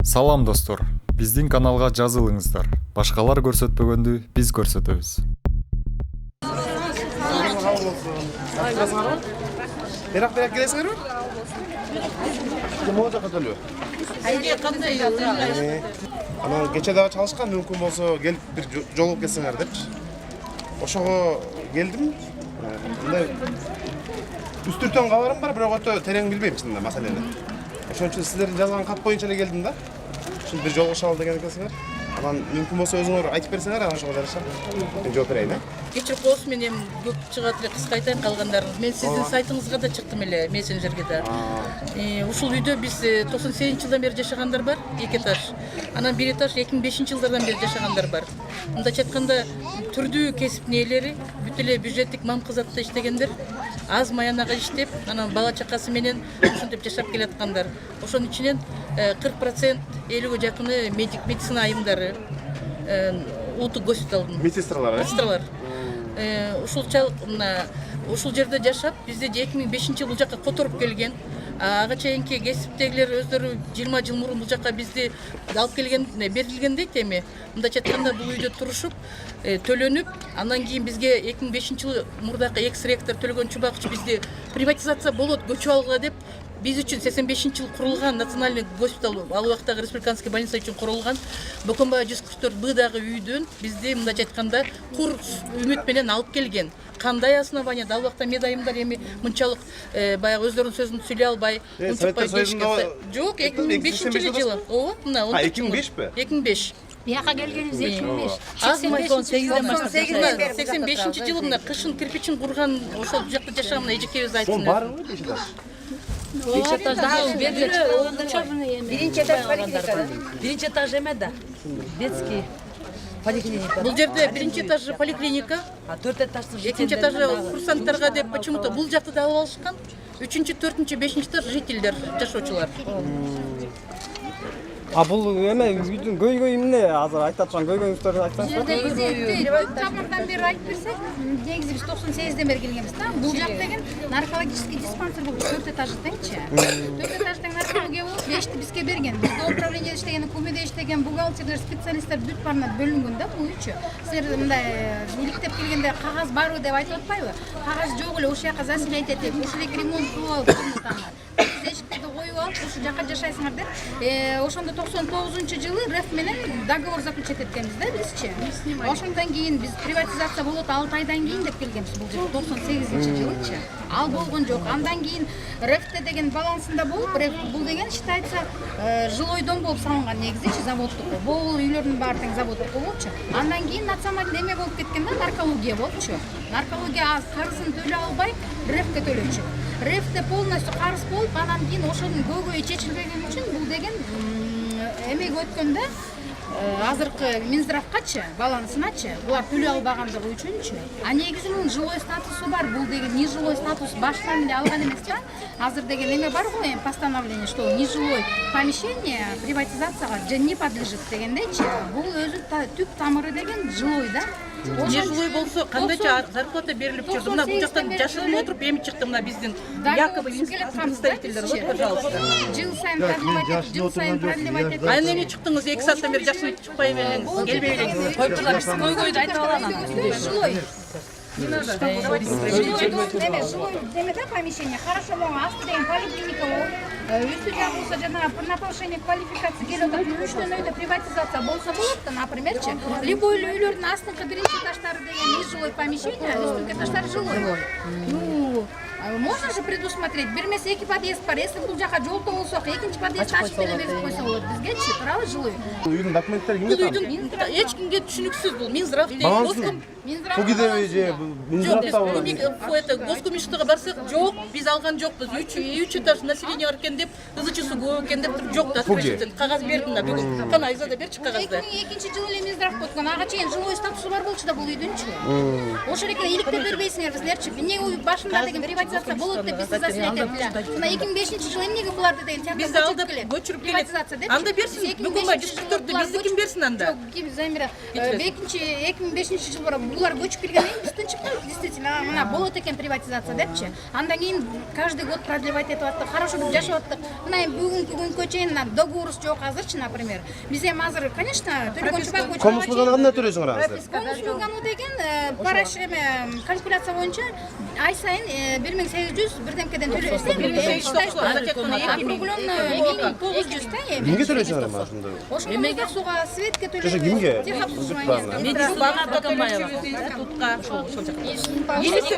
Салам достор, биздин каналга жазылыңыздар. Башкалар көрсөтпөгөндү биз көрсөтөбүз. Берак келесиңерби? Ким могу жака төлөө? Айге кандай Анан кече дагы чалышкан, мүмкүн болсо келип бир жолугуп кетсеңер депчи. Ошого келдим. Мындай үстүртөн кабарым бар, бирок өтө терең билбейм чынында маселени. Ошон үчүн силердин жазган кат боюнча эле келдим да. Ушинтип бир жолугушалы деген экенсиңер. Анан мүмкүн болсо өзүңөр айтып берсеңер, анан ошого жараша мен жооп берейин, кечирип коесуз, мен эми көп чыгат эле, кыска айтайын калгандарын. Мен сиздин сайтыңызга да чыктым эле, мессенджерге да. Ушул үйдө биз 98-жылдан бери жашагандар бар, 2 этаж. Анан 1 этаж 2005-жылдардан бери жашагандар бар. Мындайча айтканда, түрдүү кесиптин ээлери, бүт эле бюджеттик мамкызатта иштегендер, аз маянага иштеп, анан бала чакасы менен ушинтип жашап келаткандар. Ошонун ичинен 40% 50-ге жакыны медицина айымдары, улуттук госпиталдын медсестралар. Ушул жерде жашап, бизде 2005-жылы бул жакка которуп келген. Ага чейинки кесиптегилер өздөрү 20 жыл мурун бул жакка бизди алып келген, берилген дейт эми. Мындайча айтканда, бул үйдө турушуп, төлөнүп, андан кийин бизге 2005-жылы мурдакы экс-ректор Төлөгөн Чубакович бизди приватизация болот, көчүп алгыла деп, биз үчүн 85-жылы курулган национальный госпиталь, ал убактагы республиканский больница үчүн курулган Бөкөнбай 144 дагы үйдөн бизди мындайча айтканда кур үмүт менен алып келген. Кандай основанияда, ал убакта медайымдар эми мынчалык баягы өздөрүнүн сөзүн сүйлөй албай, унчукпай келишкен. Жок, 2005-жылы. Ооба, мына 2005-пи? 2005. Бияка келгениз 2005. 85-жылы мына кышын кирпичин курган, ошол жакта жашаган мына эжекебиз айтсын. Сонун баары беши этаж. Биринчи этажда Биринчи этаж поликлиника. Биринчи этаж эме да. Детский поликлиника. Бул жерде биринчи этажы поликлиника, А 4 этаждын экинчи этажы курсанттарга деп почему-то бул жакты да алып алышкан. 3-чү, 4-чү, 5-чи этаж жителдер, жашоочулар. Бул эме үйдүн көйгөйү эмне? Азыр айтып аткан көйгөйүңүздөрдү айтсаңыз. Тамырдан бери айтып берсек, негизи биз 98-ден бери келгенбиз да. Бул жак деген наркологический диспансер болуп 4 этажды теңчи. 4 этаждын наркология болуп 5ти бизге берген. Бизде управление иштеген, кумеде иштеген, бухгалтерлер, специалисттер бүт баарына бөлүнгөн да бул үчү. Силер мындай иликтеп келгенде кагаз барбы деп айтып атпайбы? Кагаз жок эле, ошол жака заселять этип, ошол эле ремонт кылып алып, эшиктерди коюп алып, ошол жака жашайсыңар деп. Ошондо 99-жылы РФ менен договор заключать эткенбиз да бизчи. Ошондон кийин биз приватизация болот 6 айдан кийин деп келгенбиз бул жер 98-жылычы. Ал болгон жок. Андан кийин РФТ деген балансында болуп, бул деген считается жилой дом болуп салынган негизичи заводдук. Бул үйлөрдүн баары тең заводдук болчу. Андан кийин национальный эме болуп кеткен да, наркология болчу. Наркология аз карызын төлөй албай РФТ төлөчү. РФТ полностью карыз болуп, анан кийин ошонун көйгөйү чечилбеген үчүн бул деген эмеге өткөндө азыркы Минздравкачы, балансыначы, булар төлөй албагандыгы үчүнчү. А негизи мунун жилой статусу бар. Бул деген нежилой статус баштан эле алган эмес да. Азыр деген эме бар го, эми постановление, что нежилой помещение приватизацияга не подлежит дегендечи. Бул өзү түп тамыры деген жилой да. Нежилой болсо кандайча зарплата берилип жүрдү. Мына бул жактан жашырып отуруп эми чыкты мына биздин якобы представительдер. Вот, пожалуйста. Жыл сайын продлевать этип. А эмне чыктыңыз 2 сааттан бери жашырып чыкпай элеңиз, келбей элеңиз. Коюп турган биз көйгөйдү айтып алган. Жилой. Жилой демеде помещение. Хорошо, мага асты деген поликлиника болуп, үстү жагы болсо жана на повышение квалификации келип атат. Үчтөн өйдө приватизация болсо болот да, напримерчи. Любой үйлөрдүн астыңкы биринчи этаждары деген нежилой помещение, үстүнкү этаждары жилой. Ну, можно же предусмотреть. Бир эмес 2 подъезд бар. Если бул жака жолто болсо, экинчи подъезд ачып эле берип койсо болот бизгечи, туурабы жилой? Үйдүн документтери кимге Бул үйдүн эч кимге түшүнүксүз, бул Минздрав балансын Фугидеби же это госкомиштага барсак, жок, биз алган жокпуз. 3 этаж население бар экен деп, ызычысы көп экен деп туруп жок да. Кагаз бердим да бүгүн. Кана Айзада берчи кагазды. 2002-жылы эле Минздрав өткөн. Ага чейин жилой статусу бар болчу да бул үйдүнчү. Ошол экен иликтеп бербейсиңерби силерчи. Эмне башында деген приватизация приватизация болот деп бизди заселять мына 2005-жылы эмнеге буларды деген тияктан Бизди алдап көчүрүп келет. Анда берсин, бүгүн ба 44-тү бизди ким берсин анда? Жок, Замира, 2005-жылы булар көчүп келгенден кийин бизден чыккан, действительно, мына болот экен приватизация депчи. Андан кийин каждый год продлевать этип аттык, хорошо деп жашап аттык. Мына бүгүнкү күнгө чейин договорубуз жок азырчы, например. Биз эми азыр, конечно, төлөгөн чубак көчүп. Коммуналдык кандай төлөйсүңөр азыр? Коммуналдык деген параш эме калькуляция боюнча ай сайын 1800 бирдемкеден төлөйсүз. 1900 да эми. Кимге төлөйсүңөр эми ошондо? Ошондо сууга, светке Жаша кимге? Если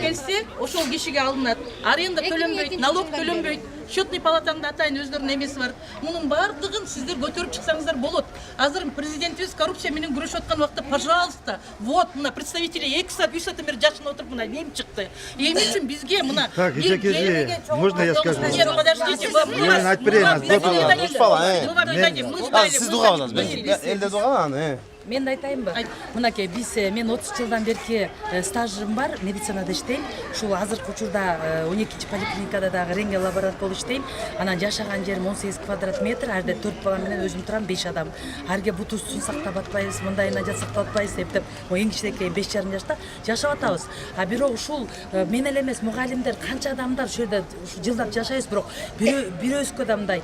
келсе, ошол кишиге алынат. Аренда төлөнбөйт, налог төлөнбөйт. Счетный палатаңда атайын өздөрүнүн эмеси бар. Мунун бардыгын сиздер көтөрүп чыксаңыздар болот. Азыр президентибиз коррупция менен күрөшүп аткан убакта, пожалуйста, вот мына представители 2 саат 3 сааттан бери жашынып отуруп мына эми чыкты. Эми үчүн бизге мына Так, Жакежи, можно я скажу? Нет, подождите, Мен айтып берейин, Сиз дугабыңыз, элде дугабы? Мен да айтайынбы? Мынакей, биз мен 30 жылдан берки стажым бар, медицинада иштейм. Ушул азыркы учурда 12-чи поликлиникада дагы рентген лаборант болуп иштейм. Анан жашаган жерим 18 квадрат метр, ар жерде 4 бала менен өзүм турам, 5 адам. Арге бутубузун сактап атпайбыз, мындайына сактап атпайбыз деп эң кичинекей 5,5 жашта жашап атабыз. А бирок ушул мен эле эмес, мугалимдер канча адамдар ушул жерде жылдап жашайбыз, бирок бирөөбүзгө да мындай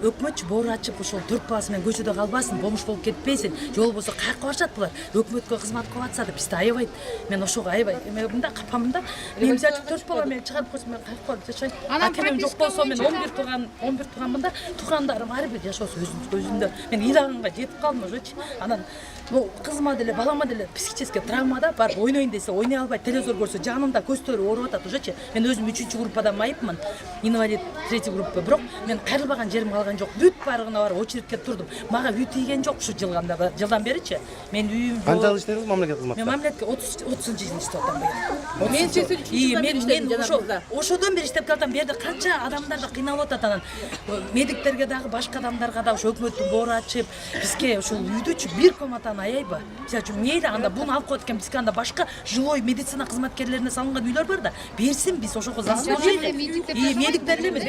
өкмөтчү боор ачып ушул 4 баласы менен көчөдө калбасын, бомж болуп кетпесин. Болбосо кайякка барышат булар? Өкмөткө кызмат кылып атса да бизди аябайт. Мен ошого аябай. Эме мында капамда менимче 4 бала менен чыгарып койсом мен кайякка барып жашайм. Акемем жок болсо мен 11 тууганмын да, туугандарым ар бир жашоосу өзүндө. Мен ыйлаганга жетип калдым ошочу. Анан бул кызыма деле, балама деле психический травмада бар, ойнойн десе ойной албайт, телевизор көрсө жанында көздөрү ооруп атат ошочу. Мен өзүм 3-чү группадан майыпмын. Инвалид 3 группа, бирок мен кайрылбаган жерим калган жок. Бүт барыгына барып очередке турдум. Мага үй тийген жок ушу жылдан беричи. Мен үйүм жок. Канча жыл иштедиңиз мамлекет кызматта? Мен мамлекетке 30-жыл иштеп атам. Мен 80 мен ошодон бери иштеп калдым. Берде канча адамдарды кыйналып атат анан. Медиктерге дагы башка адамдарга да ошо өкмөттүн боору ачып, бизге ушул үйдөчү бир комнатаны аябы. Мисалы үчүн мейли анда буну алып коет экен, бизге анда башка жилой медицина кызматкерлерине салынган үйлөр бар да. Берсин, биз ошого заслужили. Медиктер эле эмес,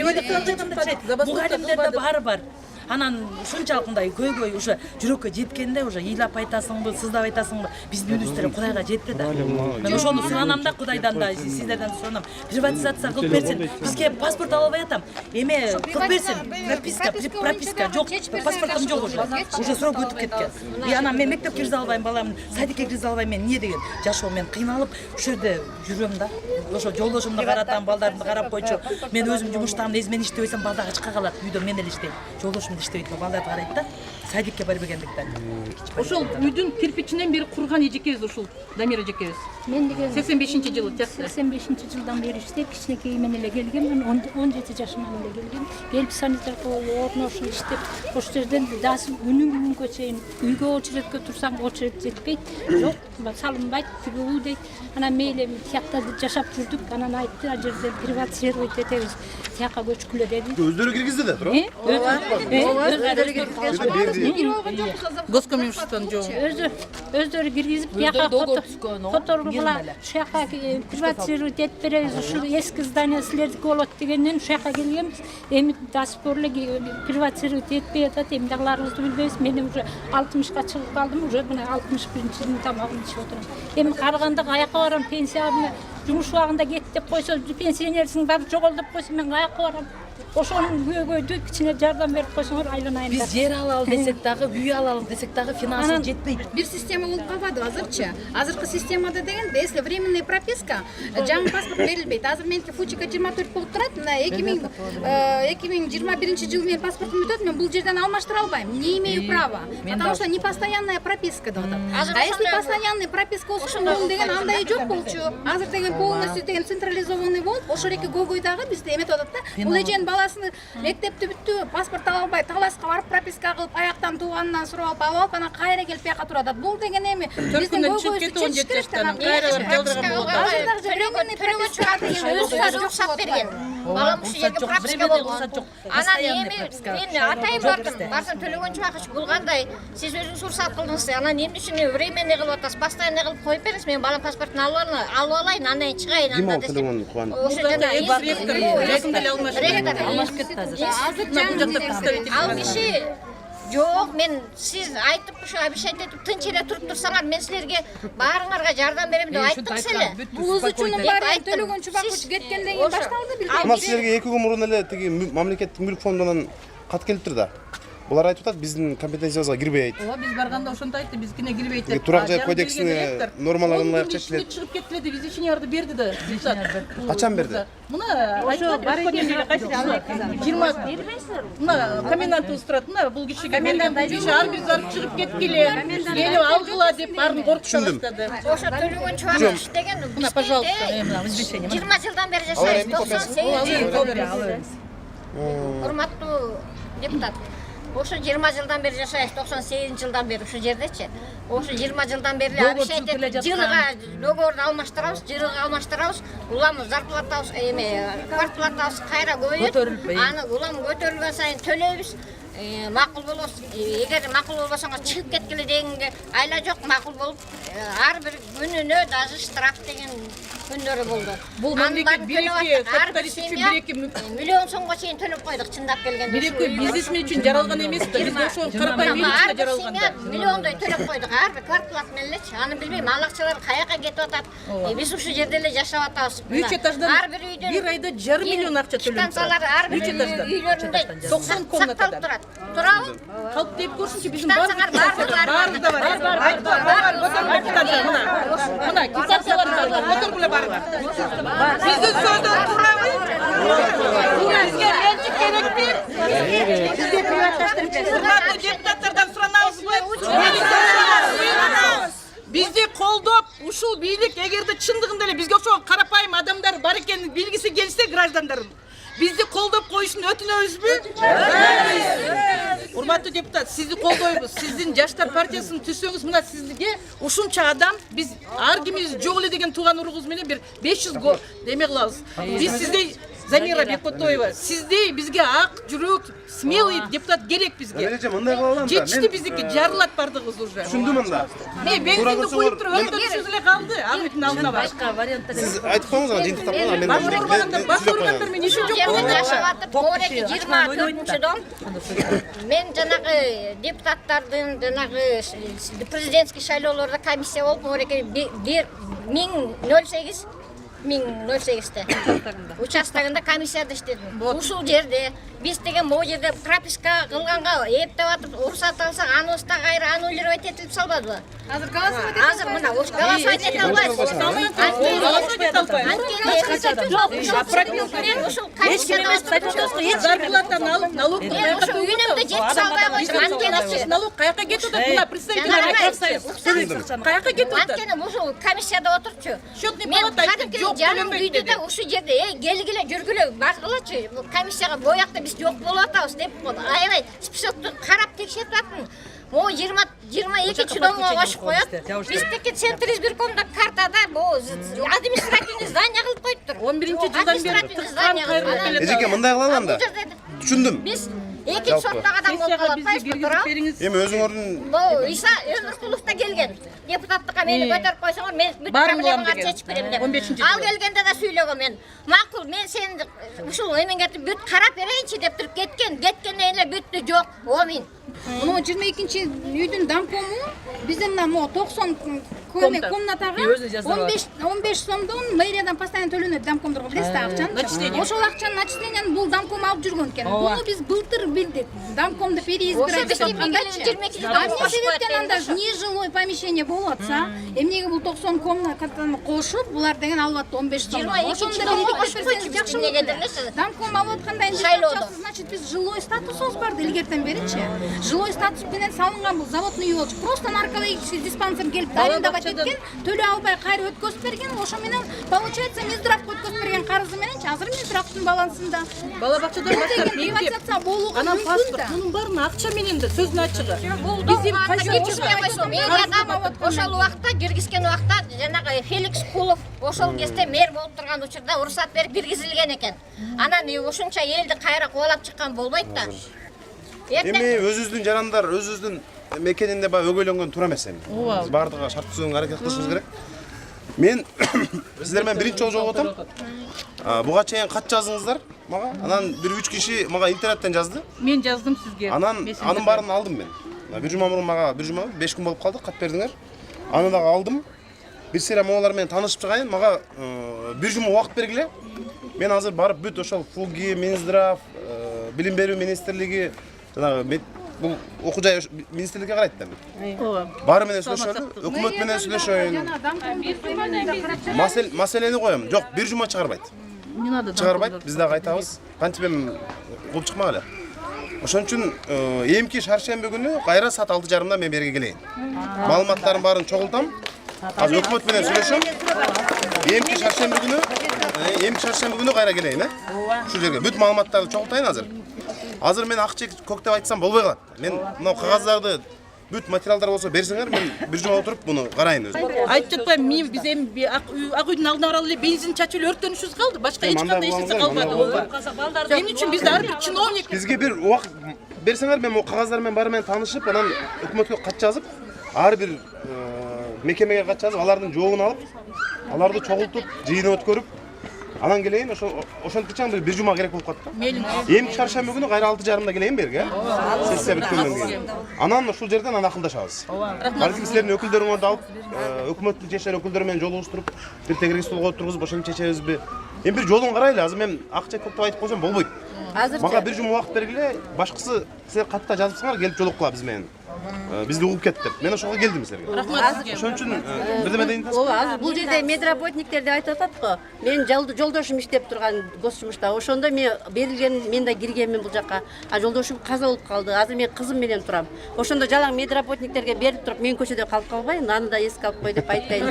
мугалимдер да баары бар. Анан ушунчалык мындай көйгөй уже жүрөккө жеткенде уже ыйлап айтасыңбы, сыздап айтасыңбы, биздин үйлүстөр Кудайга жетти да. Мен ошону суранам да Кудайдан да, сиздерден суранам. Приватизация кылып берсин. Бизге паспорт ала албай атам. Эме кылып берсин. Прописка жок, паспортум жок уже. Уже срок өтүп кеткен. И анан мен мектепке киргизе албайм, балам садикке киргизе албайм, мен эмне деген жашоо мен кыйналып ушул жерде жүрөм да. Ошо жолдошумду каратам, балдарды карап койчу. Мен өзүм жумуштамын, эзмен иштебесем балдар ачка калат. Үйдө мен эле иштейм. Жолдошум иштебейт, балдарды карайт да. Садикке барбегендиктен. Ошол үйдүн кирпичинен бери курган эжекебиз ушул Дамира эжекебиз. Мен деген 85-жылы текти. 85-жылдан бери иштеп, кичинекей менен эле келгем, 17 жашыман эле келгем. Келип санитарка орношуп иштеп, ошол жерден күнгө чейин үйгө очередке турсаң очеред жетпейт. Жок, салынбайт, тигүү дейт. Анан мейли тиякта жашап жүрдүк. Анан айтты, а жерде приватизировать этебиз. Тиякка көчкүлө деди. Өздөрү киргизди да, туурабы? Госкомимуществонун жобу. Өздөрү киргизип, тиякка которгула, ушака приватизировать этип беребиз. Ушул эски здание силердики болот дегенден ушака келгенбиз. Эми до сих пор эле приватизировать этпей атат. Эмдагыларыбызды билбейбиз. Мен уже 60-ка чыгып калдым, уже мына 61-жылдын тамагын ичип отурам. Эми карыганда каяка барам, пенсияга жумуш убагында кет деп койсо, пенсионерсиң баары жогол деп койсо, мен каяка барам? Ошонун көйгөйдү кичине жардам берип койсоңор айланайын. Биз жер алалы десек дагы, үй алалы десек дагы финансы жетпейт. Бир система болуп калбады азырчы. Азыркы системада деген, если временная прописка, жаңы паспорт берилбейт. Азыр меники Фучика 24 болуп турат. Мына 2021 жылы мен паспортум өтөт, мен бул жерден алмаштыра албайм. Не имею права. Потому что не постоянная прописка деп атат. А если постоянный прописка ошол болду деген андай жок болчу. Азыр деген полностью деген централизованный болуп, ошол эки көйгөйдагы бизде эметип атат да. Бул эженин баласын мектепти бүттү, паспорт ала албай, таласка барып прописка кылып, аяктан тууганынан сурап алып, анан кайра келип бияка турат. Бул деген эми биздин көйгөйүбүздү чечиш керек да. Кайра барып жалдырган болот. Азыр дагы временный прописка деген өз руксат берген. балам ушул жерге прописка болгон. Анан эми мен атайын бардым төлөгөн чубакыч бул кандай? Сиз өзүңүз уруксат кылдыңыз. Анан эмне үчүн временный кылып атасыз? Постоянный кылып коюп бериңиз. Мен балам паспортун алып алайын, андан кийин чыгайын Ким анда ал десем. телефон кылган? Ошо жана Ректор алмашып кетти азыр. Бул жакта представитель. Ал киши жок, мен сиз айтып ушу обещать этип тынч эле туруп турсаңар, мен силерге баарыңарга жардам берем деп айттыңыз эле. Бул өз үчүн баары төлөгөн чубакыч кеткенден кийин башталды билбейм. Ана силерге 2 күн мурун эле тиги мамлекеттик мүлк фондунан кат келиптир да. Булар айтып атат, биздин компетенциябызга кирбейт. Ооба, биз барганда ошонто айтты, биздикине кирбейт деп. Турак жай кодексине нормаларын ылайык чечилет. Чыгып кетти деп извещенияларды берди да. Качан берди? Мына ошо бар экенин кайсы 20 мына комендантыбыз турат, мына бул киши комендант киши ар биз барып чыгып кеткиле, келип алгыла деп баарын коркута баштады. Ошо төлөгөн чубакыч деген Мына, пожалуйста, мына извещение. 20 жылдан бери жашайбыз. 98 урматтуу депутат. Ошо 20 жылдан бери жашайбыз, 98 жылдан бери ушул жердечи. Ошо 20 жылдан бери жылга договорду алмаштырабыз, жылга алмаштырабыз. Улам зарплатабыз, квартплатабыз кайра көбөйөт. Аны улам көтөрүлгөн сайын төлөйбүз. Макул болобуз. Эгер макул болбосоңор чыгып кеткиле дегенге айла жок, макул болуп ар бир күнүнө даже штраф деген күндөрү болду. Бул мамлекет бир-эки капиталист үчүн бир-эки миллион сомго чейин төлөп койдук, чындап келгенде. бир-эки бизнесмен үчүн жаралган эмес да. Биз ошо карапайым эл үчүн жаралган да. Миллиондой төлөп койдук, ар бир квартплат менен элечи. Аны билбейм, ал акчалар каяка кетип атат. Биз ушул жерде эле жашап атабыз. 3 этаждан ар бир үйдөн бир айда 1,5 миллион акча төлөнүп станциялар ар бир үйлөрүндө 90 комнатада турат. Турабы? Калп деп көрсүнчү, биздин Станциялар баарында бар. Мына китапчалар бар. Көтөргүлө барыңар. Биздин сөздөр туурабы? Бизге менчик керекпи? Бизге приватташтырып берсин. Урматтуу депутаттардан суранабызбы? Бизди колдоп, ушул бийлик эгерде чындыгында эле бизге ошо карапайым адамдар бар экенин билгиси келсе, граждандар бизди колдоп коюшун өтүнөбүзбү? Урматтуу депутат, сизди колдойбуз. Сиздин Жаштар партиясын түзсөңүз, мына сизге ушунча адам, биз ар кимибиз жок эле деген тууган уругубуз менен бир 500 деме кылабыз. Биз сиздей Замира Бекотоева, сиздей бизге ак жүрөк, смелый депутат керек бизге. Мындай кыла алам да. Жетишти биздики, жарылат бардыгыбыз уже. Түшүндүм анда. Бензинди куюп туруп өтүп эле калды. Агытын алдына бар. Башка варианттар Сиз айтып коюңуз, жыйынтыктап коюңуз, мен Башкаргандар мен иши жок Жерде болду. жашап атып, 24-чү дом. Мен жанагы депутаттардын, жанагы президентский шайлоолордо комиссия болуп, мореке 1008-те участогунда комиссияда иштедим. Ушул жерде биз деген могу жерде прописка кылганга эптеп атып, уруксат алсак, аныбыз да кайра аннулировать этилип салбадыбы? Азыр голосовать Азыр мына ош голосовать эте албайбыз. Мен ушул комиссияда Зарплатаны алып, налог ушул үйүнүмдө жеткизе албай койдум. Анткени налог каяка кетип атат? Мына представитель каяка кетип атат? Анткени ушул комиссияда отурчу. Счетный Мен палата айтты, кадимки жок жаным төлөнбөйт үйдү деди. да ушул жерде келгиле жүргүлө баргылачы. Комиссияга боякта биз жок болуп атабыз деп аябай списокту карап текшерип аттым. Могу 22 домго кошуп коет. Биздики центр избиркомдо картада могу административный здание кылып коюптур. 11-жылдан бери тыккан кайрылып Эжеке, мындай кыла алам да. Түшүндүм. Биз экинчи соттогу адам болуп Сессияга калат, бизди киргизип бериңиз. Эми өзүңөрдүн Бу Иса Өмүркулов да келген. Депутаттыкка мени көтөрүп койсоңор, мен бүт Баарын кылам проблемаңарды деген. чечип берем деп. 15-жылы. Ал келгенде да сүйлөгөн мен. Макул, мен сени ушул эмеңерди бүт карап берейинчи деп туруп кеткен. Кеткенден эле бүттү, жок. Омин. Мына 22-чи үйдүн домкому биздин мына 90 комнатага 15 сомдон мэриядан постоянно төлөнөт домкомдорго, билесиз акчаны. Ошол акчаны начисленияны бул домком алып жүргөн экен. Буну биз былтыр билдик. Домкомду переизбирать деп аткандачы. Эмне себептен анда нежилой помещение болуп атса, эмнеге бул 90 комнатаны кошуп, булар деген алып атты 15 сом. Ошондо бириктерсеңиз жакшы болот. Домком алып атканда энди, значит биз жилой статусубуз бар илгертен беричи. жилой статус менен салынган бул заводный үй болчу. Просто наркологический диспансер келип арендовать эткен, төлөй албай кайра өткөзүп берген. Ошо менен получается Минздравга өткөзүп берген карызы менен азыр Минздравдын балансында. Бала бакчадан баштап приватизация болууга анан мүмкүн паспорт да. мунун баарын акча менен да сөздүн ачыгы. Биздин ошол убакта киргизген убакта жанагы Феликс Кулов ошол кезде мэр болуп турган учурда уруксат берип киргизилген экен. Анан ушунча элди кайра кубалап чыккан болбойт да. Эми өзүбүздүн жарандар, өзүбүздүн мекенинде баягы өгөйлөнгөн туура эмес эми. Биз бардыгы шарт түзүүгө аракет кылышыбыз керек. Мен сиздер менен биринчи жолу жолугутам. Буга чейин кат жаздыңыздар мага. Анан бир 3 киши мага интернеттен жазды. Мен жаздым сизге. Анан анын баарын алдым мен. Бир жума мурун мага 5 күн болуп калды, кат бердиңер. Аны дагы алдым. Бир сыйра могулар менен таанышып чыгайын, мага 1 жума убакыт бергиле. Мен азыр барып бүт ошол ФУГИ, Минздрав, Билим берүү министрлиги, жанагы бул окуу жай министрликке карайт да. Ооба. Баары менен сүйлөшөлү, өкмөт менен сүйлөшөйүн. Маселени коем. Жок, 1 жума чыгарбайт. Не надо. Чыгарбайт, биз дагы айтабыз. Кантип эми кылып чыкмак эле. Ошон үчүн эмки шаршемби күнү кайра саат 6:30да мен берге келейин. Маалыматтардын баарын чогултам. Азыр өкмөт менен сүйлөшөм. Эмки шаршемби күнү кайра келейин, Ушул жерге бүт маалыматтарды чогултайын азыр. Азыр мен ак чек көк деп айтсам болбой калат. Мен мына кагаздарды бүт материалдар болсо берсеңер, мен 1 жума отуруп буну карайын өзүм. Айтып жатпайм, мен биз эми ак үйдүн алдына баралы эле бензин чачып эле өрттөнүшүбүз калды. Башка эч кандай эч нерсе калбады. Эмне үчүн бизде ар бир чиновник Бизге бир убакыт берсеңер, мен могу кагаздар менен баары менен таанышып, анан өкмөткө кат жазып, ар бир мекемеге кат жазып, алардын жообун алып, аларды чогултуп, жыйын өткөрүп, анан келейин. Ошентип 1 жума керек болуп калат да. Эми чаршемби күнү кайра 6:30да келейин берге. Сессия бүткөндөн кийин. Анан ушул жерден акылдашабыз. Балким силердин өкүлдөрүңөрдү алып, өкмөттүн чечер өкүлдөрү менен жолугуштуруп, бир тегерек столго отургузуп, ошентип чечебизби? Эми бир жолун карайлы. Азыр мен ак чек көп деп айтып койсом болбойт. Мага 1 жума убакыт бергиле. Башкысы силер катта жазыпсыңар, келип жолуккула биз менен. Бизди угуп кетти деп. Мен ошого келдим силерге. Ошон үчүн бирдеме дейин. Ооба, бул жерде медработниктер деп айтып атат го. Менин жолдошум иштеп турган госжумушта. Ошондо мен берилген, мен да киргенмин бул жака. А жолдошум каза болуп калды. Азыр мен кызым менен турам. Ошондо жалаң медработниктерге берип туруп, мен көчөдө калып калбайын. Аны да эске алып кой деп айтайын.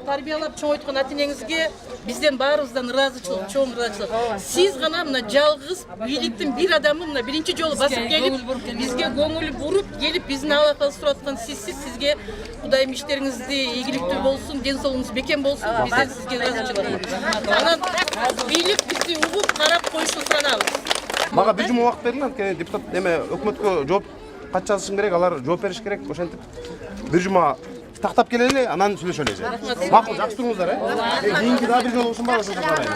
Тарбиялап чоңойткон ата-энеңизге бизден баарыбыздан ыраазычылык, чоң ыраазычылык. Сиз гана мына жалгыз бийликтин бир адамы мына биринчи жолу басып келип, бизге көңүл буруп келип биздин абакыбызды сурап аткан сизге Кудайым иштериңизди ийгиликтүү болсун, ден соолугуңуз бекем болсун. Бизден сизге ыраазычылык. Анан бийлик бизди угуп карап коюшун суранабыз. Мага 1 жума убакыт берилди, анткени депутат эме өкмөткө жооп кат жазышым керек, алар жооп бериш керек. Ошентип 1 жума тактап келели, анан сүйлөшөлү. Макул, жакшы туруңуздар, Кийинки дагы бир жолу ушун бар, ошентип карайын.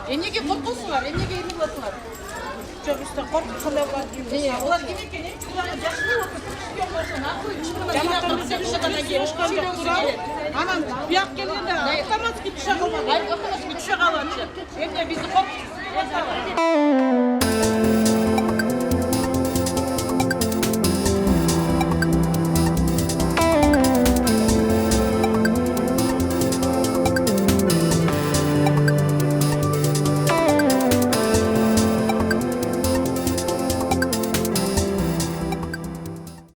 Эмнеге коркосуңар? Эмнеге эмне кыласыңар? Жок, үстө коркуп кандай болот? Алар ким экен? Жашынып анан бияк келгенде автоматский түшө калбады. Автоматский түшө калганчы. Эмне бизди коркутуп